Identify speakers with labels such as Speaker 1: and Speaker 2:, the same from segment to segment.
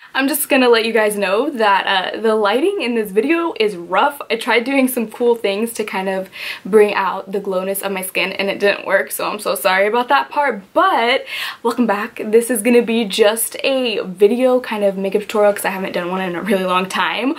Speaker 1: I'm just gonna let you guys know that the lighting in this video is rough. I tried doing some cool things to kind of bring out the glowness of my skin and it didn't work, so I'm so sorry about that part. But welcome back. This is gonna be just a video kind of makeup tutorial because I haven't done one in a really long time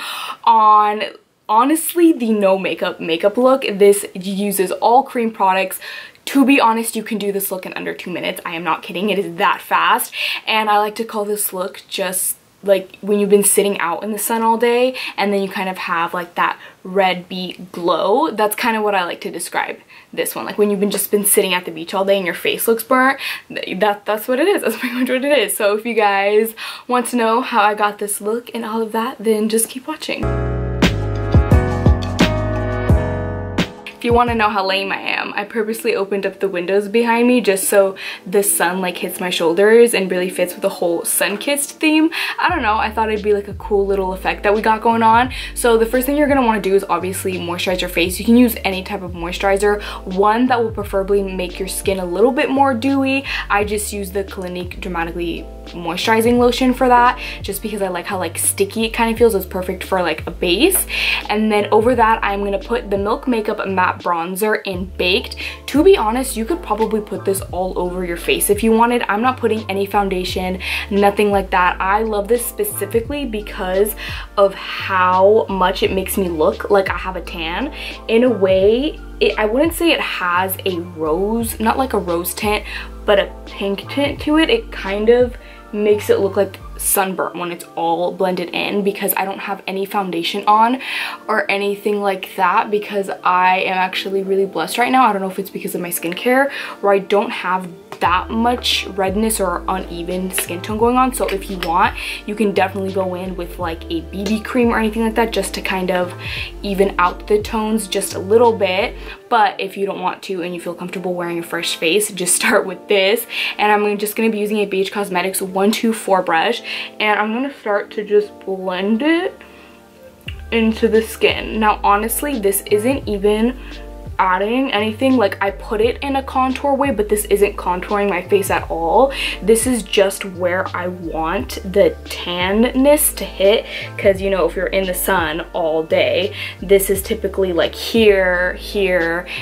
Speaker 1: on honestly the no makeup look. This uses all cream products. To be honest, you can do this look in under 2 minutes. I am not kidding, it is that fast. And I like to call this look just like when you've been sitting out in the sun all day and then you kind of have like that red beet glow. That's kind of what I like to describe this one. Like when you've just been sitting at the beach all day and your face looks burnt, that's what it is. That's pretty much what it is. So if you guys want to know how I got this look and all of that, then just keep watching. If you want to know how lame I am, I purposely opened up the windows behind me just so the sun like hits my shoulders and really fits with the whole sun-kissed theme. I don't know, I thought it'd be like a cool little effect that we got going on. So the first thing you're going to want to do is obviously moisturize your face. You can use any type of moisturizer, one that will preferably make your skin a little bit more dewy. I just use the Clinique Dramatically moisturizing lotion for that, just because I like how like sticky it kind of feels. It's perfect for like a base. And then over that, I'm gonna put the Milk Makeup Matte Bronzer in Baked. To be honest, you could probably put this all over your face if you wanted. I'm not putting any foundation, nothing like that. I love this specifically because of how much it makes me look like I have a tan. In a way, I wouldn't say it has a rose, not like a rose tint, but a pink tint to it. It kind of makes it look like sunburn when it's all blended in, because I don't have any foundation on or anything like that, because I am actually really blessed right now. I don't know if it's because of my skincare, where I don't have that much redness or uneven skin tone going on. So if you want, you can definitely go in with like a BB cream or anything like that just to kind of even out the tones just a little bit. But if you don't want to and you feel comfortable wearing a fresh face, just start with this. And I'm just going to be using a BH Cosmetics 124 brush, and I'm going to start to just blend it into the skin. Now honestly, this isn't even adding anything. Like, I put it in a contour way, but this isn't contouring my face at all. This is just where I want the tanness to hit, because you know, if you're in the sun all day, this is typically like here,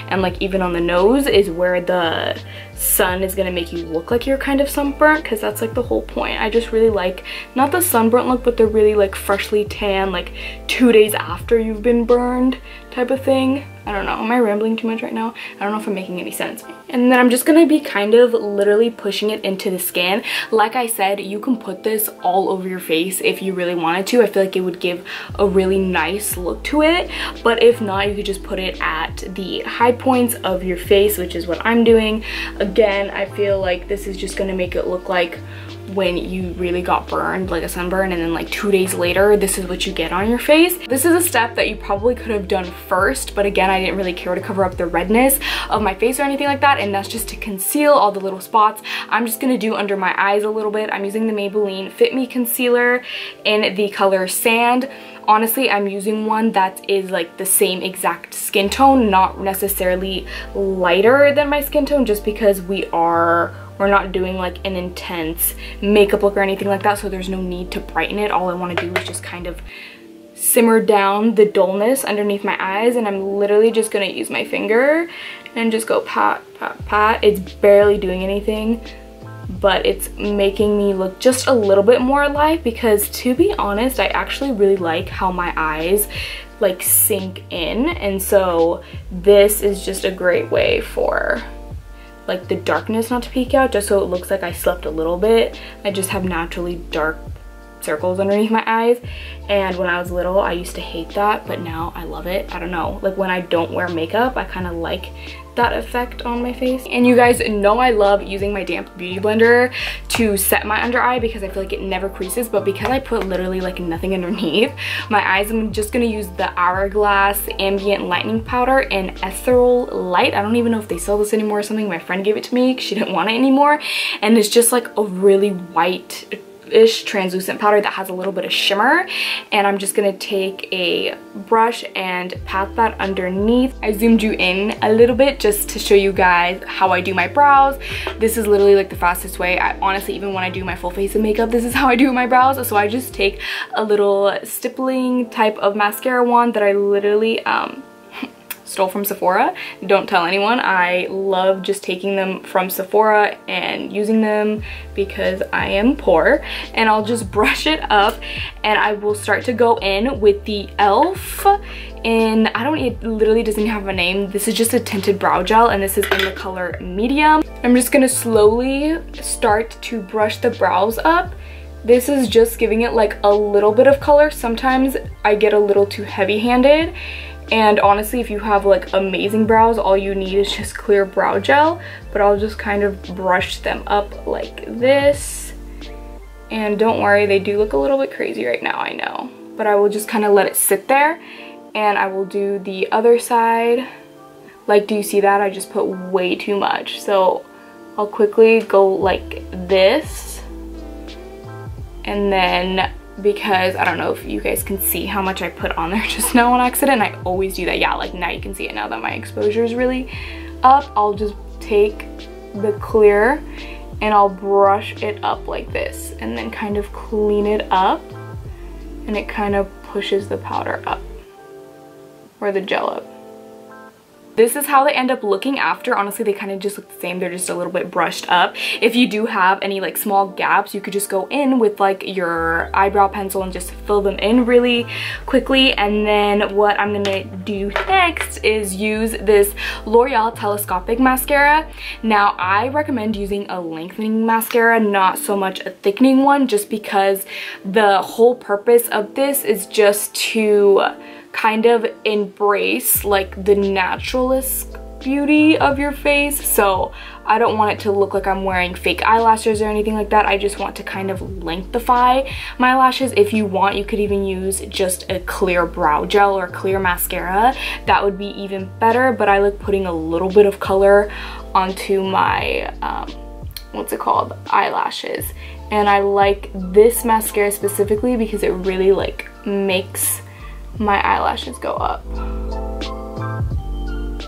Speaker 1: and like even on the nose is where the sun is gonna make you look like you're kind of sunburnt, because that's like the whole point. I just really like not the sunburnt look, but the really like freshly tan, like 2 days after you've been burned type of thing. I don't know, am I rambling too much right now? I don't know if I'm making any sense. And then I'm just gonna be kind of literally pushing it into the skin. Like I said, you can put this all over your face if you really wanted to. I feel like it would give a really nice look to it, but if not, you could just put it at the high points of your face, which is what I'm doing. Again, I feel like this is just gonna make it look like when you really got burned, like a sunburn, and then like 2 days later, this is what you get on your face. This is a step that you probably could have done first, but again, I didn't really care to cover up the redness of my face or anything like that, and that's just to conceal all the little spots. I'm just gonna do under my eyes a little bit. I'm using the Maybelline Fit Me Concealer in the color Sand. Honestly, I'm using one that is like the same exact skin tone, not necessarily lighter than my skin tone, just because we're not doing like an intense makeup look or anything like that, so there's no need to brighten it. All I want to do is just kind of simmer down the dullness underneath my eyes, and I'm literally just gonna use my finger and just go pat, pat, pat. It's barely doing anything, but it's making me look just a little bit more alive, because to be honest, I actually really like how my eyes like sink in, and so this is just a great way for like the darkness not to peek out, just so it looks like I slept a little bit. I just have naturally dark circles underneath my eyes, and when I was little I used to hate that, but now I love it. I don't know, like when I don't wear makeup, I kind of like that effect on my face. And you guys know I love using my damp beauty blender to set my under eye, because I feel like it never creases, but because I put literally like nothing underneath my eyes, I'm just gonna use the Hourglass Ambient Lightening Powder in Ethereal Light. I don't even know if they sell this anymore or something. My friend gave it to me, she didn't want it anymore, and it's just like a really white ish translucent powder that has a little bit of shimmer, and I'm just gonna take a brush and pat that underneath. I zoomed you in a little bit just to show you guys how I do my brows. This is literally like the fastest way. I honestly, even when I do my full face of makeup, this is how I do my brows. So I just take a little stippling type of mascara wand that I literally stole from Sephora. Don't tell anyone. I love just taking them from Sephora and using them because I am poor, and I'll just brush it up, and I will start to go in with the e.l.f. and it literally doesn't have a name. This is just a tinted brow gel, and this is in the color medium. I'm just gonna slowly start to brush the brows up. This is just giving it like a little bit of color. Sometimes I get a little too heavy-handed, and honestly, if you have like amazing brows, all you need is just clear brow gel. But I'll just kind of brush them up like this. And don't worry, they do look a little bit crazy right now, I know. But I will just kind of let it sit there, and I will do the other side. Like, do you see that? I just put way too much. So I'll quickly go like this. And then, because I don't know if you guys can see how much I put on there just now on accident. I always do that. Yeah, like now you can see it now that my exposure is really up. I'll just take the clear and I'll brush it up like this and then kind of clean it up, and it kind of pushes the powder up or the gel up. This is how they end up looking after. Honestly, they kind of just look the same. They're just a little bit brushed up. If you do have any like small gaps, you could just go in with like your eyebrow pencil and just fill them in really quickly. And then what I'm gonna do next is use this L'Oreal Telescopic Mascara. Now, I recommend using a lengthening mascara, not so much a thickening one, just because the whole purpose of this is just to kind of embrace like the naturalist beauty of your face. So I don't want it to look like I'm wearing fake eyelashes or anything like that. I just want to kind of lengthify my lashes. If you want, you could even use just a clear brow gel or clear mascara. That would be even better, but I like putting a little bit of color onto my what's it called, eyelashes. And I like this mascara specifically because it really like makes my eyelashes go up.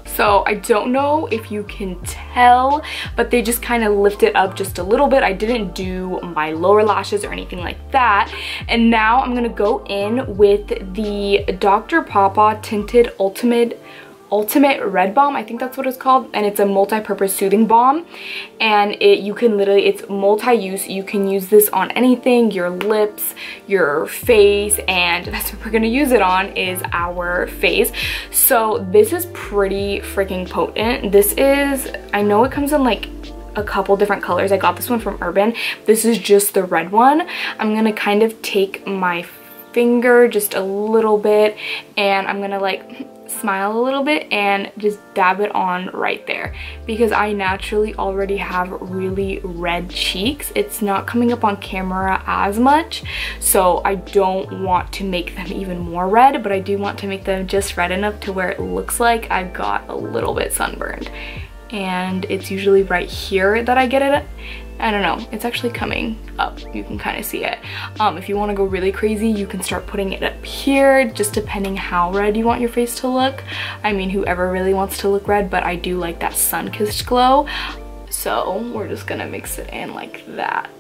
Speaker 1: So I don't know if you can tell, but they just kind of lift it up just a little bit. I didn't do my lower lashes or anything like that. And now I'm gonna go in with the Dr. Papa Tinted Ultimate Red Balm, I think that's what it's called, and it's a multi-purpose soothing balm, and you can literally, it's multi-use. You can use this on anything, your lips, your face, and that's what we're gonna use it on, is our face. So this is pretty freaking potent. This is, I know it comes in like a couple different colors. I got this one from Urban. This is just the red one. I'm gonna kind of take my finger just a little bit, and I'm gonna like smile a little bit and just dab it on right there, because I naturally already have really red cheeks. It's not coming up on camera as much, so I don't want to make them even more red, but I do want to make them just red enough to where it looks like I got a little bit sunburned. And it's usually right here that I get it. I don't know, it's actually coming up. You can kind of see it. If you want to go really crazy, you can start putting it up here, just depending how red you want your face to look. I mean, whoever really wants to look red, but I do like that sun-kissed glow. So we're just gonna mix it in like that.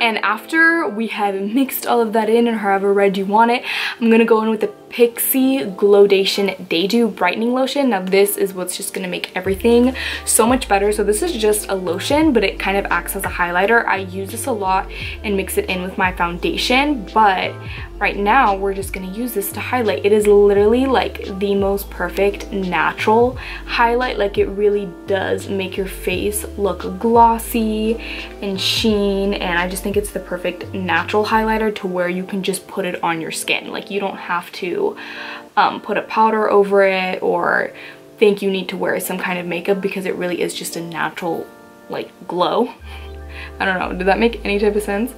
Speaker 1: And after we have mixed all of that in, and however red you want it, I'm gonna go in with the Pixi Glowdation Day Dew Brightening Lotion. Now this is what's just gonna make everything so much better. So this is just a lotion, but it kind of acts as a highlighter. I use this a lot and mix it in with my foundation, but right now we're just gonna use this to highlight. It is literally like the most perfect natural highlight. Like, it really does make your face look glossy and sheen, and I just think it's the perfect natural highlighter to where you can just put it on your skin. Like, you don't have to put a powder over it or think you need to wear some kind of makeup, because it really is just a natural like glow. I don't know, did that make any type of sense?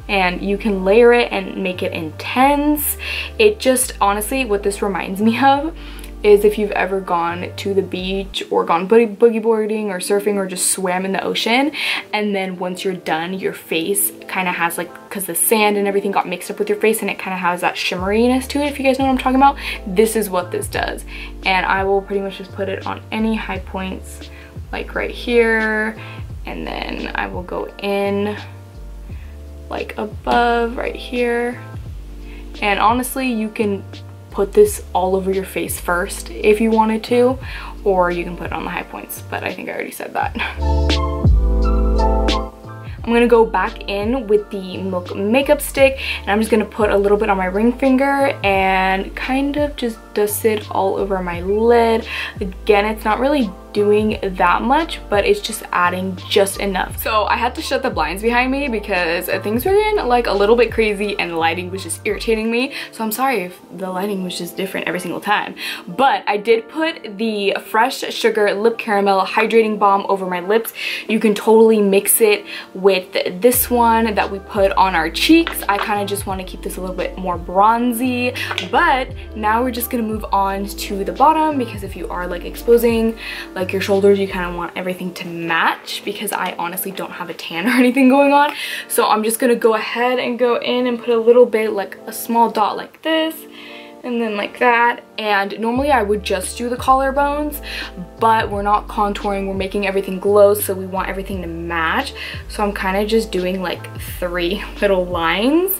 Speaker 1: And you can layer it and make it intense. It just, honestly, what this reminds me of is if you've ever gone to the beach or gone boogie boarding or surfing or just swam in the ocean, and then once you're done, your face kind of has like, because the sand and everything got mixed up with your face and it kind of has that shimmeriness to it, if you guys know what I'm talking about. This is what this does. And I will pretty much just put it on any high points, like right here, and then I will go in like above right here. And honestly, you can put this all over your face first if you wanted to, or you can put it on the high points, but I think I already said that. I'm gonna go back in with the Milk makeup stick, and I'm just gonna put a little bit on my ring finger and kind of just dust it all over my lid. Again, it's not really doing that much, but it's just adding just enough. So I had to shut the blinds behind me because things were getting like a little bit crazy and the lighting was just irritating me. So I'm sorry if the lighting was just different every single time. But I did put the Fresh Sugar Lip Caramel Hydrating Balm over my lips. You can totally mix it with this one that we put on our cheeks. I kind of just want to keep this a little bit more bronzy. But now we're just gonna move on to the bottom, because if you are like exposing like your shoulders, you kind of want everything to match, because I honestly don't have a tan or anything going on. So I'm just gonna go ahead and go in and put a little bit, like a small dot like this, and then like that. And normally I would just do the collarbones, but we're not contouring, we're making everything glow, so we want everything to match. So I'm kind of just doing like 3 little lines,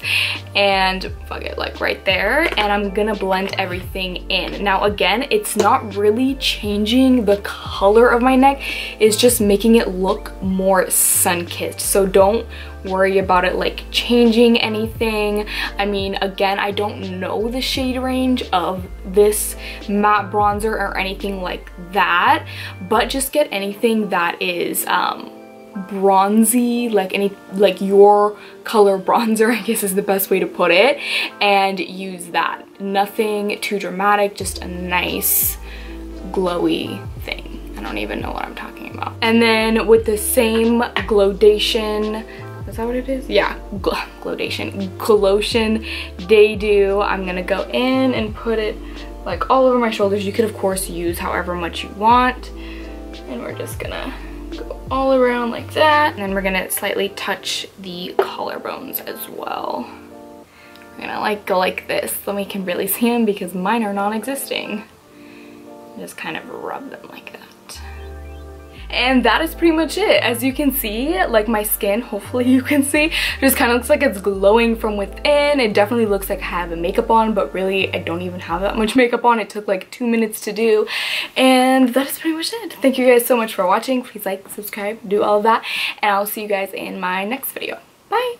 Speaker 1: and fuck it, like right there, and I'm gonna blend everything in. Now again, it's not really changing the color of my neck, it's just making it look more sun-kissed. So don't worry about it like changing anything. I mean, again, I don't know the shade range of this matte bronzer or anything like that, but just get anything that is bronzy, like your color bronzer, I guess is the best way to put it, and use that. Nothing too dramatic, just a nice glowy thing. I don't even know what I'm talking about. And then with the same Glowdation, is that what it is? Yeah, Glotion Day Dew, I'm gonna go in and put it like all over my shoulders. You could of course use however much you want, and we're just gonna go all around like that, and then we're gonna slightly touch the collarbones as well. We're gonna like go like this so we can really see them, because mine are non-existing. Just kind of rub them like that. And that is pretty much it. As you can see, like my skin, hopefully you can see, just kind of looks like it's glowing from within. It definitely looks like I have a makeup on, but really I don't even have that much makeup on. It took like 2 minutes to do. And that is pretty much it. Thank you guys so much for watching. Please like, subscribe, do all of that. And I'll see you guys in my next video. Bye!